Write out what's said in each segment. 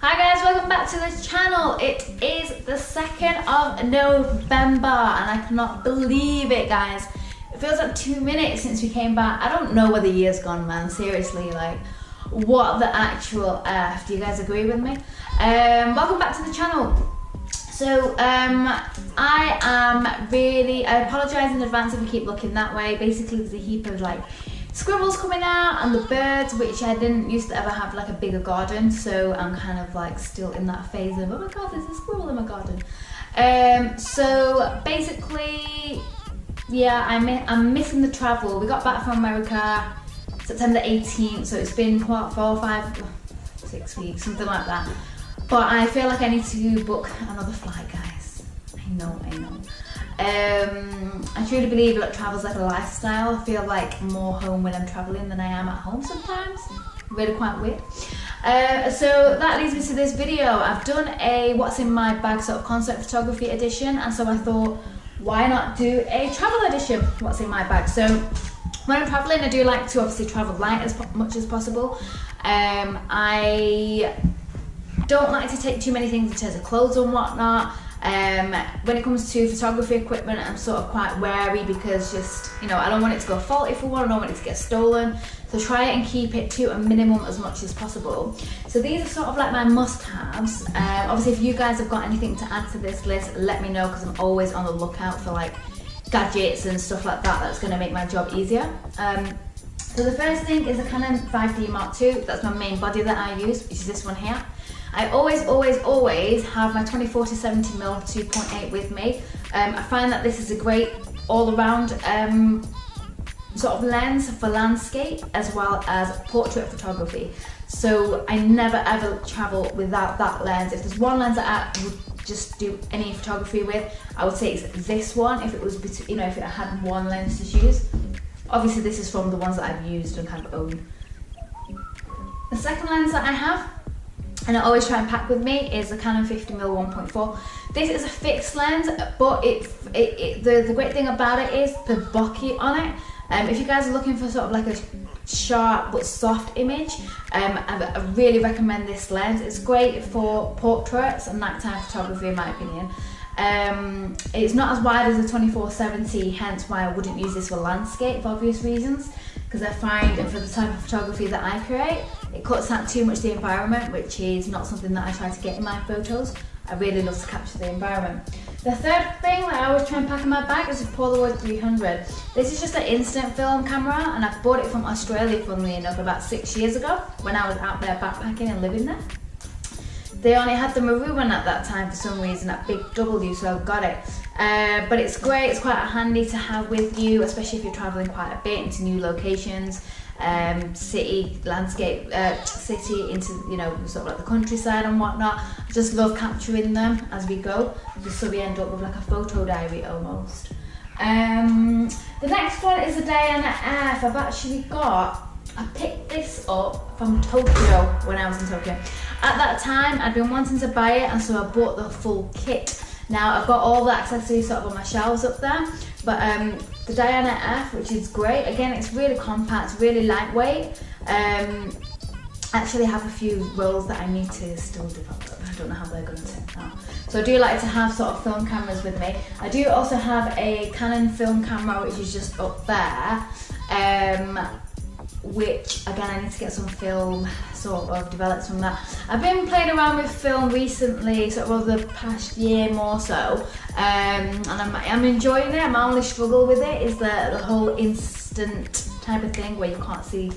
Hi guys, welcome back to the channel. It is the 2nd of November and I cannot believe it, guys. It feels like 2 minutes since we came back. I don't know where the year's gone, man. Seriously, like, what the actual F? Do you guys agree with me? Welcome back to the channel. So, I apologise in advance if we keep looking that way. Basically, there's a heap of like squirrels coming out and the birds, which I didn't used to ever have like a bigger garden, so I'm kind of like still in that phase of, oh my god, there's a squirrel in my garden. So basically, yeah, I'm missing the travel. We got back from America September 18th, so it's been what, 4, 5, 6 weeks, something like that. But I feel like I need to book another flight, guys. I know. I truly believe that travel's like a lifestyle. I feel like more home when I'm traveling than I am at home sometimes. Really quite weird. So that leads me to this video. I've done a what's in my bag sort of concert photography edition, and so I thought, why not do a travel edition, what's in my bag. So when I'm traveling, I do like to obviously travel light as much as possible. I don't like to take too many things in terms of clothes and whatnot. When it comes to photography equipment, I'm sort of quite wary because just, you know, I don't want it to go faulty for one, I don't want it to get stolen. So try and keep it to a minimum as much as possible. So these are sort of like my must-haves. Obviously, if you guys have got anything to add to this list, let me know, because I'm always on the lookout for like gadgets and stuff like that that's going to make my job easier. So the first thing is a Canon 5D Mark II. That's my main body that I use, which is this one here. I always have my 24-70mm 2.8 with me. I find that this is a great all-around sort of lens for landscape as well as portrait photography. So I never ever travel without that lens. If there's one lens that I would just do any photography with, I would say it's this one. If it was, you know, if it had one lens to choose. Obviously, this is from the ones that I've used and kind of own. The second lens that I have, and I always try and pack with me, is the Canon 50mm 1.4. This is a fixed lens, but the great thing about it is the bokeh on it. If you guys are looking for sort of like a sharp but soft image, I really recommend this lens. It's great for portraits and nighttime photography, in my opinion. It's not as wide as the 24-70, hence why I wouldn't use this for landscape for obvious reasons, because I find for the type of photography that I create, it cuts out too much the environment, which is not something that I try to get in my photos. I really love to capture the environment. The third thing that I always try and pack in my bag is a Polaroid 300. This is just an instant film camera, and I bought it from Australia, funnily enough, about 6 years ago when I was out there backpacking and living there. They only had the maroon one at that time for some reason, that big W, so I got it. But it's great, it's quite handy to have with you, especially if you're traveling quite a bit into new locations, city, landscape, city into, you know, sort of like the countryside and whatnot. I just love capturing them as we go, just so we end up with like a photo diary almost. The next one is the Diana F. I picked this up from Tokyo when I was in Tokyo. At that time, I'd been wanting to buy it, and so I bought the full kit. Now, I've got all the accessories sort of on my shelves up there, but the Diana F, which is great. Again, it's really compact, really lightweight. Actually have a few rolls that I need to still develop. I don't know how they're going to turn out. So I do like to have sort of film cameras with me. I do also have a Canon film camera, which is just up there. Which again, I need to get some film sort of developed from that. I've been playing around with film recently, sort of over the past year more so, and I'm enjoying it. My only struggle with it is the whole instant type of thing where you can't see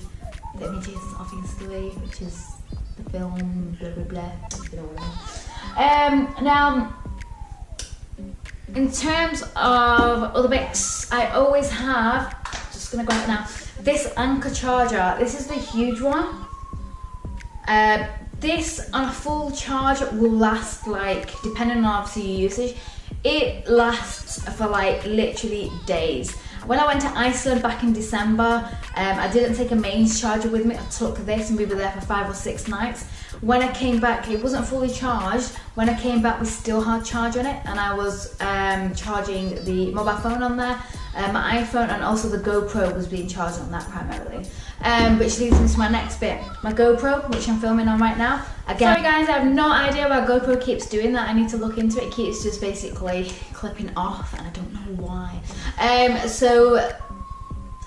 the images obviously, which is the film, blah blah blah, you know what I mean. Now, in terms of other bits, I always have, just gonna grab it now, this Anker charger. This is the huge one. This on a full charge will last, like, depending on obviously your usage, it lasts for like literally days. When I went to Iceland back in December, I didn't take a mains charger with me. I took this and we were there for 5 or 6 nights. When I came back, it wasn't fully charged. When I came back, we still had charge on it, and I was charging the mobile phone on there, my iPhone, and also the GoPro was being charged on that primarily. which leads me to my next bit, my GoPro, which I'm filming on right now. Again, sorry guys, I have no idea why GoPro keeps doing that. I need to look into it. It keeps just basically clipping off, and I don't know why. So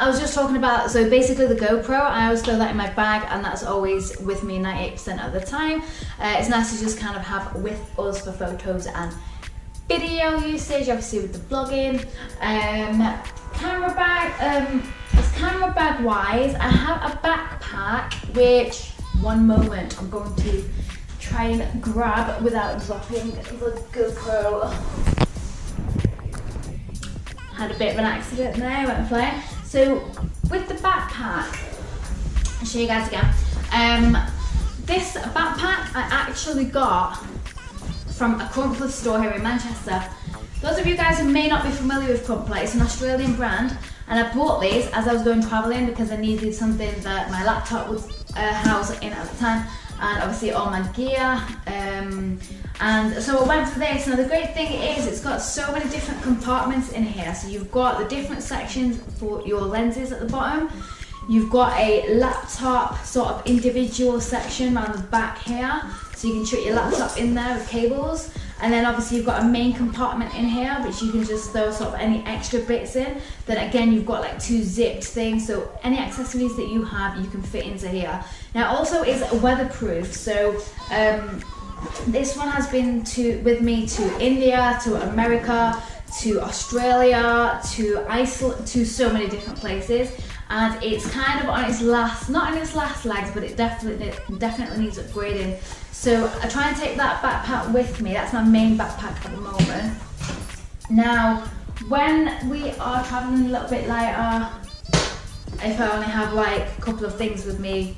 I was just talking about, so basically the GoPro, I always throw that in my bag, and that's always with me 98% of the time. It's nice to just kind of have with us for photos and video usage, obviously with the vlogging. Camera bag, as camera bag wise, I have a backpack, which one moment I'm going to try and grab without dropping the GoPro. Had a bit of an accident there, went flying. So with the backpack, I'll show you guys again. This backpack I actually got from a Crumpler store here in Manchester. Those of you guys who may not be familiar with Crumpler, it's an Australian brand, and I bought these as I was going travelling because I needed something that my laptop would house in at the time, and obviously all my gear. And so I went for this. Now the great thing is it's got so many different compartments in here. So you've got the different sections for your lenses at the bottom. You've got a laptop sort of individual section around the back here, so you can shut your laptop in there with cables. And then obviously you've got a main compartment in here, which you can just throw sort of any extra bits in. Then again, you've got like 2 zipped things, so any accessories that you have, you can fit into here. Now it also is weatherproof, so this one has been with me to India, to America, to Australia, to Iceland, to so many different places. And it's kind of on its last, not on its last legs, but it definitely needs upgrading. So I try and take that backpack with me. That's my main backpack at the moment. Now, when we are traveling a little bit lighter, if I only have like a couple of things with me,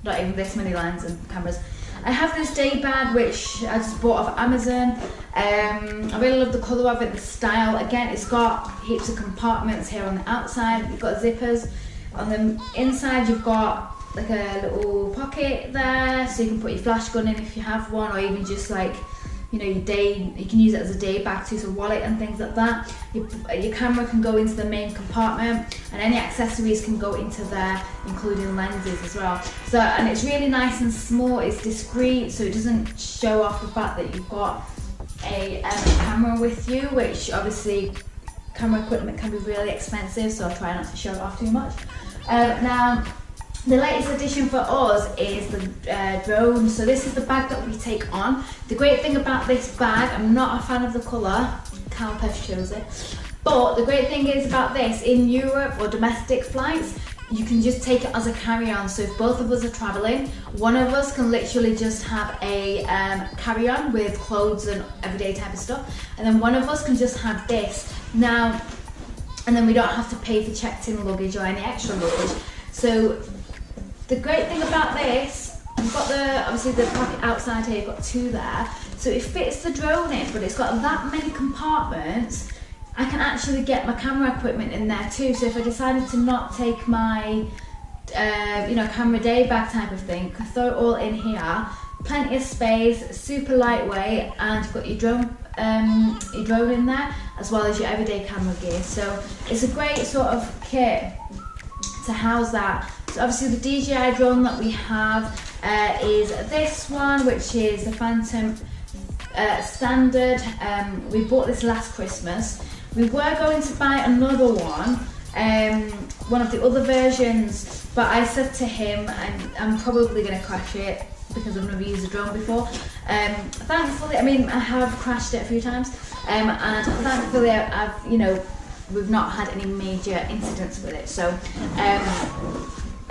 not even this many lens and cameras, I have this day bag which I just bought off Amazon. I really love the colour of it, the style. Again, it's got heaps of compartments here on the outside. You've got zippers. On the inside, you've got like a little pocket there, so you can put your flash gun in if you have one, or even just like, you know, you can use it as a day bag too, so wallet and things like that. Your camera can go into the main compartment, and any accessories can go into there, including lenses as well. So, and it's really nice and small, it's discreet, so it doesn't show off the fact that you've got a camera with you, which obviously camera equipment can be really expensive, so I'll try not to show it off too much. Now, the latest addition for us is the drone. So this is the bag that we take on. The great thing about this bag, I'm not a fan of the colour, Calpef chose it, but the great thing is about this, in Europe or domestic flights, you can just take it as a carry-on. So if both of us are travelling, one of us can literally just have a carry-on with clothes and everyday type of stuff, and then one of us can just have this. Now, and then we don't have to pay for checked-in luggage or any extra luggage. So the great thing about this, you've got obviously the pocket outside here, you've got 2 there, so it fits the drone in, but it's got that many compartments. I can actually get my camera equipment in there too, so if I decided to not take my camera day bag type of thing, can throw it all in here, plenty of space, super lightweight, and you've got your drone in there, as well as your everyday camera gear. So it's a great sort of kit to house that. So obviously the DJI drone that we have is this one, which is the Phantom Standard. We bought this last Christmas. We were going to buy another one of the other versions, but I said to him, I'm probably going to crash it because I've never used a drone before. Thankfully, I mean, I have crashed it a few times, and thankfully we've not had any major incidents with it. So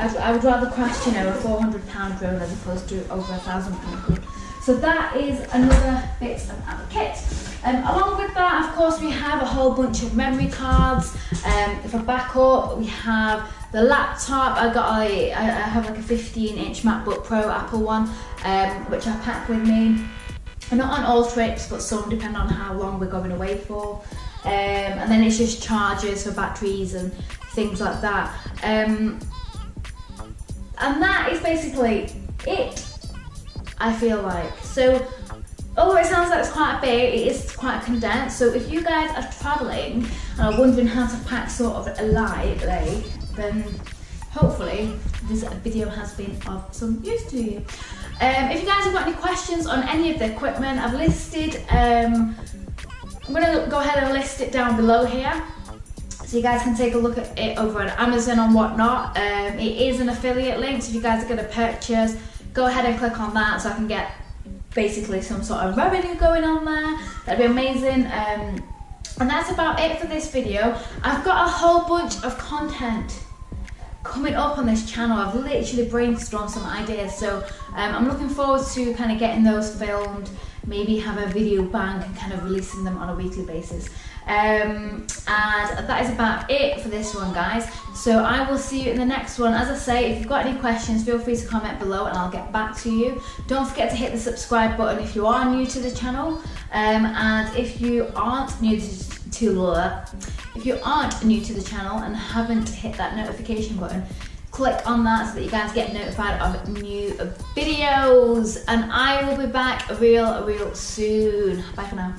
I would rather crash, a £400 drone as opposed to over £1,000. So that is another bit of our kit. Along with that, of course, we have a whole bunch of memory cards. For backup, we have the laptop. I have like a 15-inch MacBook Pro Apple one, which I pack with me. And not on all trips, but some, depending on how long we're going away for. And then it's just chargers for batteries and things like that. And that is basically it, I feel like. So, although it sounds like it's quite big, it is quite condensed. So if you guys are travelling and are wondering how to pack sort of lightly, then hopefully this video has been of some use to you. If you guys have got any questions on any of the equipment I've listed, I'm going to go ahead and list it down below here, so you guys can take a look at it over on Amazon and whatnot. It is an affiliate link, so if you guys are going to purchase, go ahead and click on that so I can get basically some sort of revenue going on there. That'd be amazing. And that's about it for this video. I've got a whole bunch of content coming up on this channel. I've literally brainstormed some ideas, so I'm looking forward to kind of getting those filmed, maybe have a video bank and kind of releasing them on a weekly basis. And that is about it for this one, guys. So I will see you in the next one. As I say, if you've got any questions, feel free to comment below and I'll get back to you. Don't forget to hit the subscribe button if you are new to the channel, and if you aren't new to the channel and haven't hit that notification button, click on that so that you guys get notified of new videos. And I will be back real soon. Bye for now.